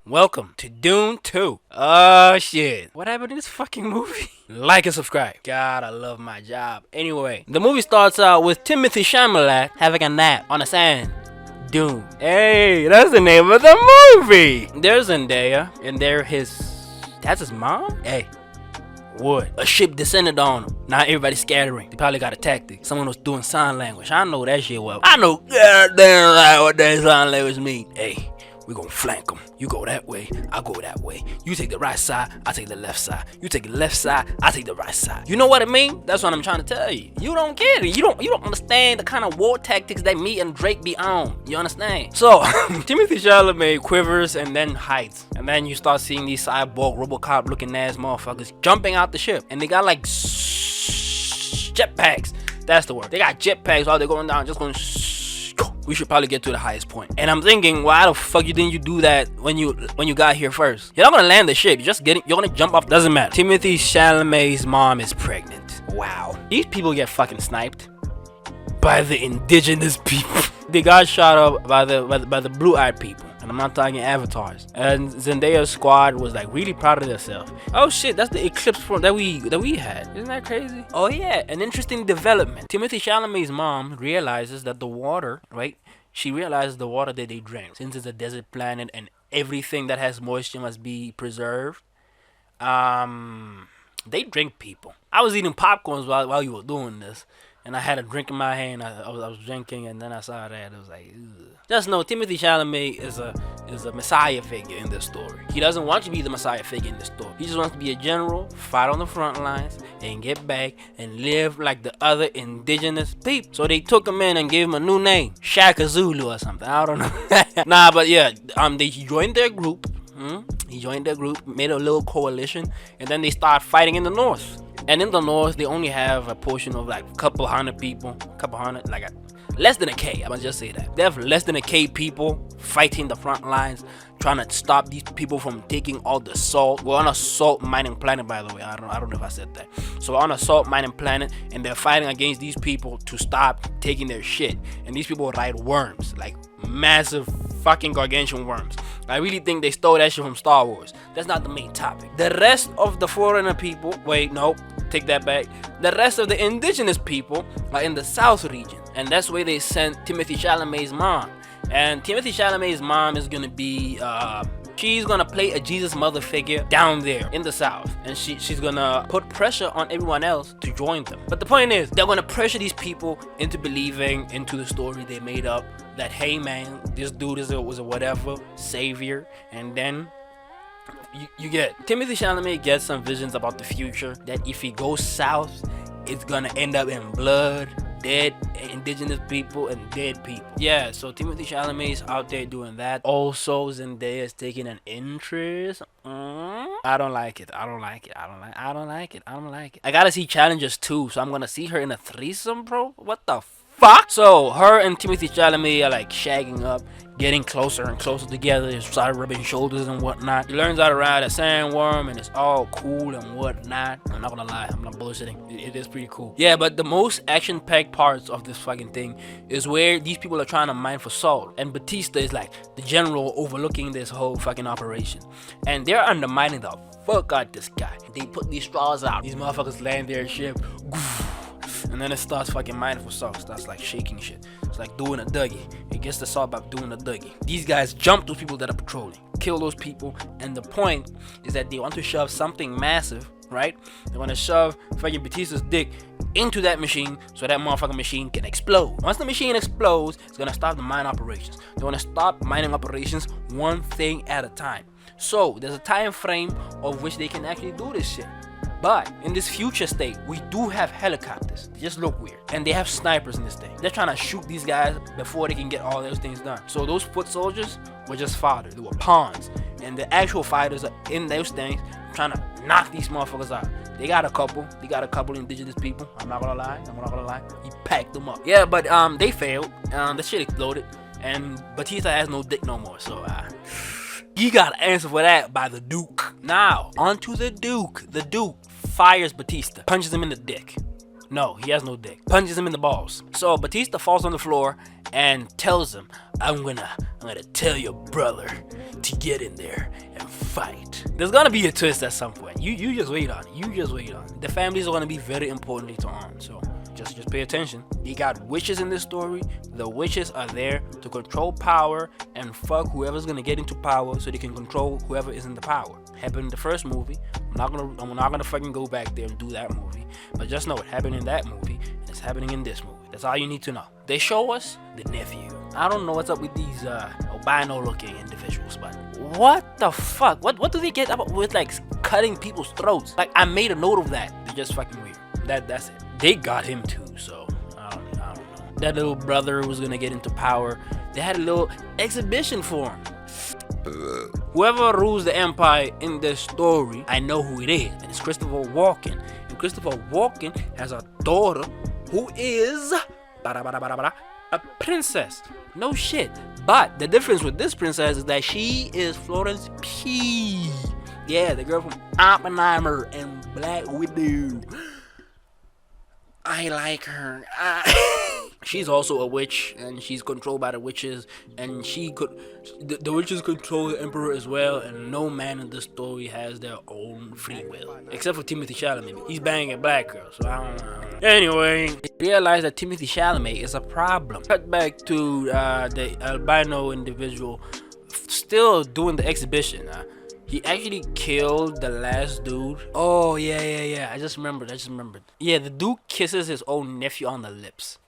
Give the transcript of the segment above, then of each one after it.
Welcome to Dune 2. Oh shit. What happened in this fucking movie? Like and subscribe. God, I love my job. Anyway, the movie starts out with Timothy Chalamet having a nap on the sand. Dune. Hey, that's the name of the movie. There's Zendaya, and that's his mom? Hey. What? A ship descended on them. Now everybody's scattering. They probably got a tactic. Someone was doing sign language. I know that shit well. I know goddamn right what that sign language mean. Hey, we gonna flank them. You go that way, I go that way. You take the right side, I take the left side. You take the left side, I take the right side. You know what I mean? That's what I'm trying to tell you. You don't get it. You don't understand the kind of war tactics that me and Drake be on. You understand? So Timothy Chalamet quivers and then hides. And then you start seeing these cyborg Robocop looking ass motherfuckers jumping out the ship. And they got like jetpacks. That's the word. They got jetpacks while they're going down, just going we should probably get to the highest point. And I'm thinking, why the fuck didn't you do that when you got here first? You're not gonna land the ship. You're gonna jump off. Doesn't matter. Timothy Chalamet's mom is pregnant. Wow. These people get fucking sniped by the indigenous people. They got shot up by the blue-eyed people. And I'm not talking avatars. And Zendaya's squad was like really proud of themselves. Oh shit, that's the eclipse that we had. Isn't that crazy? Oh yeah, an interesting development. Timothy Chalamet's mom realizes that the water, right? She realizes the water that they drank, since it's a desert planet and everything that has moisture must be preserved. They drink people. I was eating popcorns while you were doing this. And I had a drink in my hand. I was drinking, and then I saw that. It was like, ugh. Just know Timothy Chalamet is a messiah figure in this story. He doesn't want to be the messiah figure in this story. He just wants to be a general, fight on the front lines, and get back and live like the other indigenous people. So they took him in and gave him a new name, Shaka Zulu or something. I don't know. Nah, but yeah, he joined their group. He joined their group, made a little coalition, and then they start fighting in the north. And in the north, they only have a portion of like a couple hundred people, less than a K. I'm gonna just say that. They have less than a K people fighting the front lines, trying to stop these people from taking all the salt. We're on a salt mining planet, by the way. I don't know if I said that. So we're on a salt mining planet, and they're fighting against these people to stop taking their shit. And these people ride worms, like massive fucking gargantuan worms. I really think they stole that shit from Star Wars. That's not the main topic. The rest of the foreigner people, take that back. The rest of the indigenous people are in the south region, and that's where they sent Timothy Chalamet's mom. And Timothy Chalamet's mom is gonna be she's gonna play a Jesus mother figure down there in the south, and she's gonna put pressure on everyone else to join them. But the point is, they're gonna pressure these people into believing into the story they made up, that hey man, this dude was a whatever savior. And then you get Timothy Chalamet gets some visions about the future, that if he goes south, it's gonna end up in blood, dead indigenous people and dead people. Yeah, so Timothy Chalamet's out there doing that. Also, Zendaya's taking an interest. I don't like it. I gotta see Challengers too, so I'm gonna see her in a threesome, bro. What the fuck? So her and Timothy Chalamet are like shagging up, getting closer and closer together. They start rubbing shoulders and whatnot. He learns how to ride a sandworm, and it's all cool and whatnot. I'm not gonna lie, I'm not bullshitting. It is pretty cool. Yeah, but the most action-packed parts of this fucking thing is where these people are trying to mine for salt, and Batista is like the general overlooking this whole fucking operation, and they're undermining the fuck out this guy. They put these straws out. These motherfuckers land their ship. And then it starts fucking mining for salt. Starts like shaking shit. It's like doing a Dougie. It gets the salt by doing a Dougie. These guys jump those people that are patrolling, kill those people, and the point is that they want to shove something massive, right? They want to shove fucking Batista's dick into that machine so that motherfucking machine can explode. Once the machine explodes, it's gonna stop the mine operations. They want to stop mining operations one thing at a time. So there's a time frame of which they can actually do this shit. But in this future state, we do have helicopters. They just look weird. And they have snipers in this thing. They're trying to shoot these guys before they can get all those things done. So those foot soldiers were just fodder. They were pawns. And the actual fighters are in those things trying to knock these motherfuckers out. They got a couple indigenous people. I'm not gonna lie. He packed them up. Yeah, but they failed. The shit exploded. And Batista has no dick no more. So he got an answer for that by the Duke. Now, onto the Duke. The Duke fires Batista, punches him in the dick. No, he has no dick. Punches him in the balls. So Batista falls on the floor and tells him, I'm gonna tell your brother to get in there and fight. There's gonna be a twist at some point. You just wait on it. You just wait on it. The families are gonna be very important later on. So just pay attention. You got witches in this story. The witches are there to control power and fuck whoever's gonna get into power so they can control whoever is in the power. Happened in the first movie. I'm not gonna fucking go back there and do that movie. But just know it happened in that movie and it's happening in this movie. That's all you need to know. They show us the nephew. I don't know what's up with these albino looking individuals, but what the fuck? What do they get up with like cutting people's throats? Like I made a note of that. They're just fucking weird. That's it. They got him too, so I don't know. That little brother who was gonna get into power, they had a little exhibition for him. Whoever rules the empire in this story, I know who it is, and it's Christopher Walken. And Christopher Walken has a daughter who is a princess. No shit. But the difference with this princess is that she is Florence P. Yeah, the girl from Oppenheimer and Black Widow. I like her. She's also a witch, and she's controlled by the witches, and the witches control the emperor as well, and no man in this story has their own free will. Except for Timothée Chalamet. He's banging a black girl, so I don't know. Anyway, realize that Timothée Chalamet is a problem. Cut back to the albino individual still doing the exhibition. He actually killed the last dude. Oh, yeah. I just remembered. Yeah, the dude kisses his own nephew on the lips.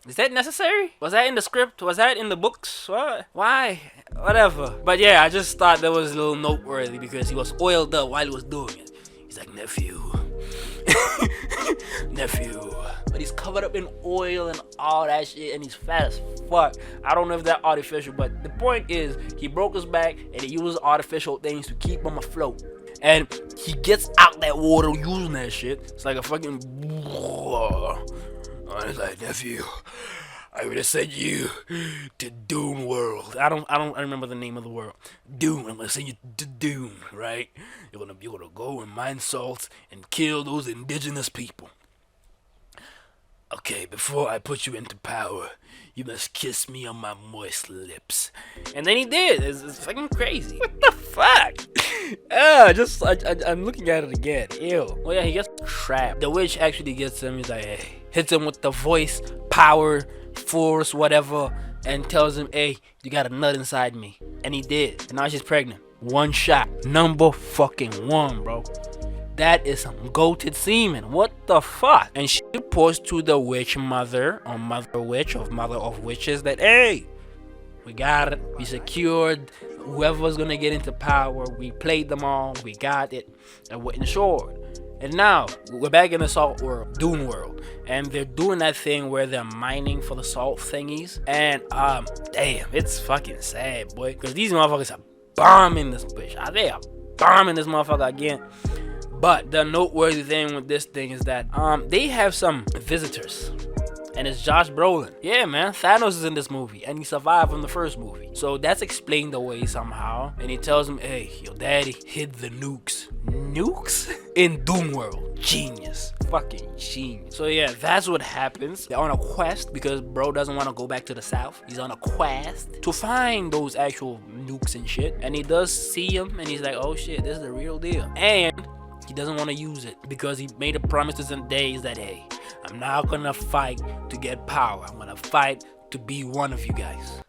Is that necessary? Was that in the script? Was that in the books? What? Why? Whatever. But yeah, I just thought that was a little noteworthy because he was oiled up while he was doing it. He's like, nephew. Nephew. But he's covered up in oil and all that shit, and he's fat as fuck. I don't know if that's artificial, but the point is, he broke his back, and he used artificial things to keep him afloat. And he gets out that water using that shit. It's like a fucking... I was like, nephew, I would have sent you to Dune world. I remember the name of the world. Dune. I'm gonna send you to Dune, right? You're gonna go and mine salts and kill those indigenous people. Okay, before I put you into power, you must kiss me on my moist lips. And then he did. It's fucking crazy. What the fuck? I'm looking at it again. Ew. Oh yeah, he gets trapped. The witch actually gets him. He's like, hey, hits him with the voice, power, force, whatever, and tells him, hey, you got a nut inside me. And he did. And now she's pregnant. One shot. Number fucking one, bro. That is some goated semen. What the fuck? And she reports to the witch mother, or mother witch, or mother of witches, that hey, we got it. We secured whoever's gonna get into power. We played them all. We got it. And we're ensured. And now we're back in the salt world, Dune world, and they're doing that thing where they're mining for the salt thingies. And damn, it's fucking sad, boy, because these motherfuckers are bombing this bitch. They are bombing this motherfucker again. But the noteworthy thing with this thing is that they have some visitors. And it's Josh Brolin. Yeah, man, Thanos is in this movie, and he survived from the first movie. So that's explained away somehow. And he tells him, hey, your daddy hid the nukes. Nukes? In Doom World. Genius. Fucking genius. So yeah, that's what happens. They're on a quest because bro doesn't want to go back to the south. He's on a quest to find those actual nukes and shit. And he does see him, and he's like, oh shit, this is the real deal. And he doesn't want to use it because he made a promise to some days that, hey, I'm not gonna fight to get power. I'm gonna fight to be one of you guys.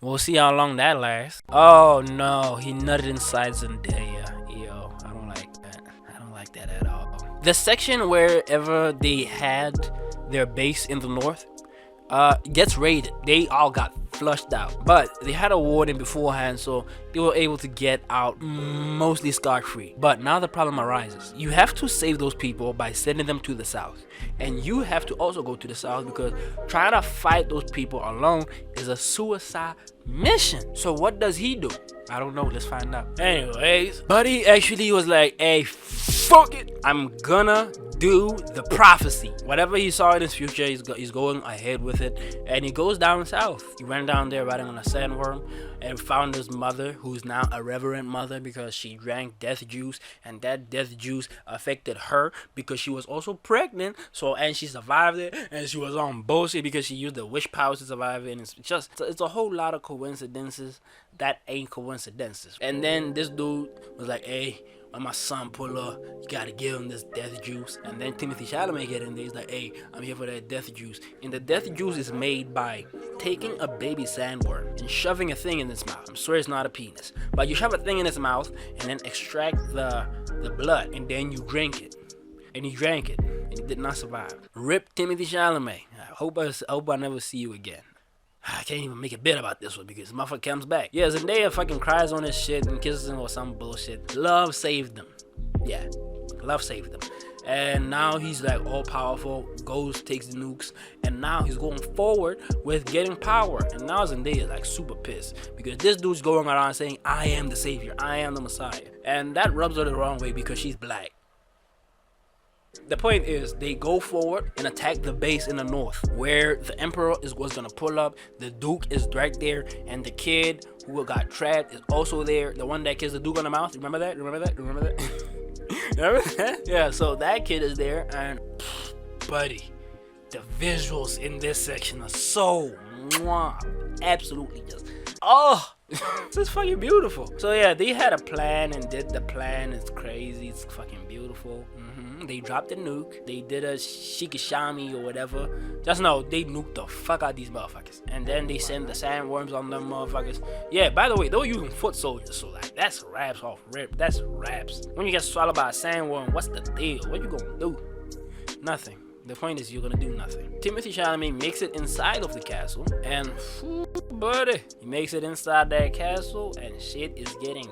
We'll see how long that lasts. Oh no, he nutted inside Zendaya. Yo, I don't like that. I don't like that at all. The section wherever they had their base in the north gets raided. They all got flushed out, but they had a warning beforehand, so they were able to get out mostly scot-free. But now the problem arises. You have to save those people by sending them to the south, and you have to also go to the south because trying to fight those people alone is a suicide mission. So what does he do? I don't know. Let's find out. Anyways, Buddy actually was like, hey, fuck fuck it, I'm gonna do the prophecy. Whatever he saw in his future, he's going ahead with it, and he goes down south. He went down there riding on a sandworm and found his mother, who's now a reverend mother because she drank death juice, and that death juice affected her because she was also pregnant. So, and she survived it, and she was on bullshit because she used the wish powers to survive it. And it's a whole lot of coincidences that ain't coincidences. And then this dude was like, hey, when my son pull up, you gotta give him this death juice. And then Timothy Chalamet get in there. He's like, hey, I'm here for that death juice. And the death juice is made by taking a baby sandworm and shoving a thing in its mouth. I swear it's not a penis. But you shove a thing in its mouth and then extract the blood, and then you drink it. And he drank it, and he did not survive. Rip Timothy Chalamet. I hope I never see you again. I can't even make a bit about this one because the motherfucker comes back. Yeah, Zendaya fucking cries on his shit and kisses him or some bullshit. Love saved them. Yeah, love saved them. And now he's like all powerful, goes, takes the nukes, and now he's going forward with getting power. And now Zendaya is like super pissed because this dude's going around saying, I am the savior, I am the messiah. And that rubs her the wrong way because she's black. The point is, they go forward and attack the base in the north, where the Emperor was gonna pull up. The Duke is right there, and the kid who got trapped is also there. The one that kissed the Duke on the mouth. Remember that? Remember that? Remember that? Remember that? Yeah. So that kid is there, and buddy, the visuals in this section are so absolutely just this is fucking beautiful. So yeah, they had a plan and did the plan. It's crazy. It's fucking beautiful. They dropped the nuke. They did a shikishami or whatever. Just know they nuked the fuck out of these motherfuckers. And then they send the sandworms on them motherfuckers. Yeah, by the way, they were using foot soldiers. So like, that's raps off rip. That's raps. When you get swallowed by a sandworm, what's the deal? What you gonna do? Nothing. The point is, you're gonna do nothing. Timothy Chalamet makes it inside of the castle, and buddy, he makes it inside that castle, and shit is getting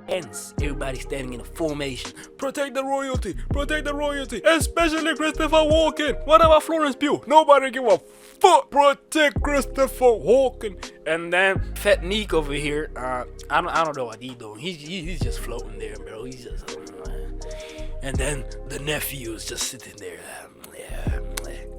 tense. Everybody's standing in a formation. Protect the royalty, especially Christopher Walken. What about Florence Pugh? Nobody give a fuck. Protect Christopher Walken. And then Fat Neek over here, I don't know what he's doing. He's just floating there, bro. He's just. And then the nephew is just sitting there.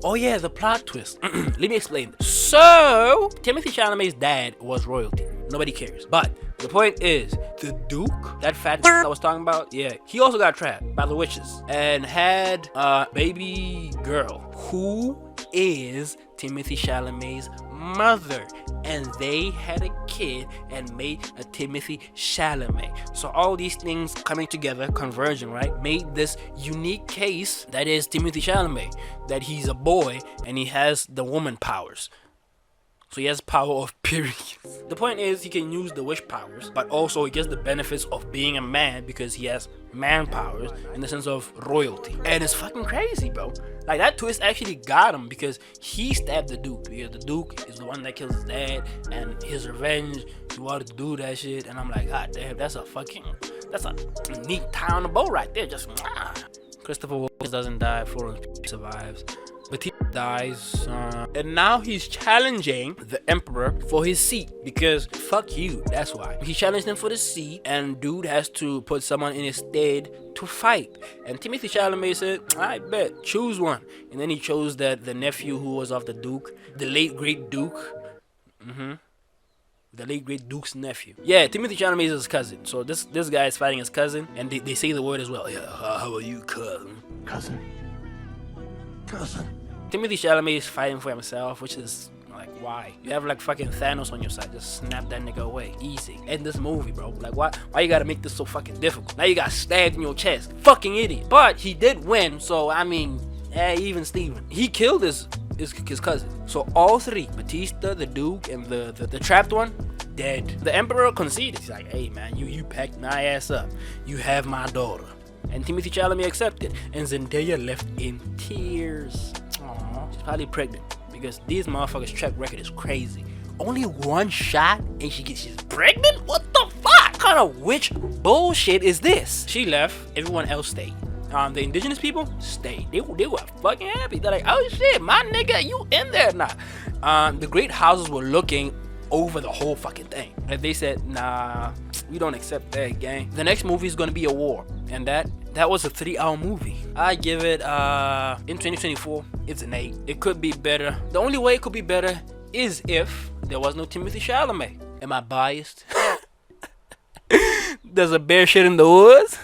Oh yeah, the plot twist. Let me explain. So, Timothy Chalamet's dad was royalty. Nobody cares. But the point is, the Duke, that fat I was talking about, yeah, he also got trapped by the witches and had a baby girl who is Timothy Chalamet's mother. And they had a kid and made a Timothy Chalamet. So all these things coming together, converging, right, made this unique case that is Timothy Chalamet. That he's a boy and he has the woman powers. So he has power of periods. The point is, he can use the wish powers, but also he gets the benefits of being a man because he has man powers in the sense of royalty. And it's fucking crazy, bro. Like, that twist actually got him because he stabbed the Duke. Because the Duke is the one that kills his dad, and his revenge, he wanted to do that shit. And I'm like, god damn, that's a neat tie on the bow right there. Just Christopher Walken doesn't die, Florence survives. But he dies, and now he's challenging the Emperor for his seat because fuck you, that's why. He challenged him for the seat, and dude has to put someone in his stead to fight. And Timothy Chalamet said, I bet, choose one. And then he chose the nephew who was of the Duke, the late great Duke. The late great Duke's nephew. Yeah, Timothy Chalamet is his cousin. So this guy is fighting his cousin, and they say the word as well. Yeah, how are you, cousin? Cousin. Timothy Chalamet is fighting for himself, which is like, why? You have like fucking Thanos on your side. Just snap that nigga away. Easy. End this movie, bro. Like, why you gotta make this so fucking difficult? Now you got stabbed in your chest. Fucking idiot. But he did win, so I mean, even Steven. He killed his cousin. So all three, Batista, the Duke, and the trapped one, dead. The Emperor conceded. He's like, hey man, you packed my ass up. You have my daughter. And Timothy Chalamet accepted. And Zendaya left in tears. Aww. She's probably pregnant because these motherfuckers' track record is crazy. Only one shot and she's pregnant? What the fuck? What kind of witch bullshit is this? She left. Everyone else stayed. The indigenous people stayed. They were fucking happy. They're like, oh shit, my nigga, you in there now. The great houses were looking over the whole fucking thing. And they said, nah, we don't accept that, gang. The next movie is gonna be a war, and that That was a 3-hour movie. I give it in 2024, it's an 8. It could be better. The only way it could be better is if there was no Timothy Chalamet. Am I biased? There's a bear shit in the woods.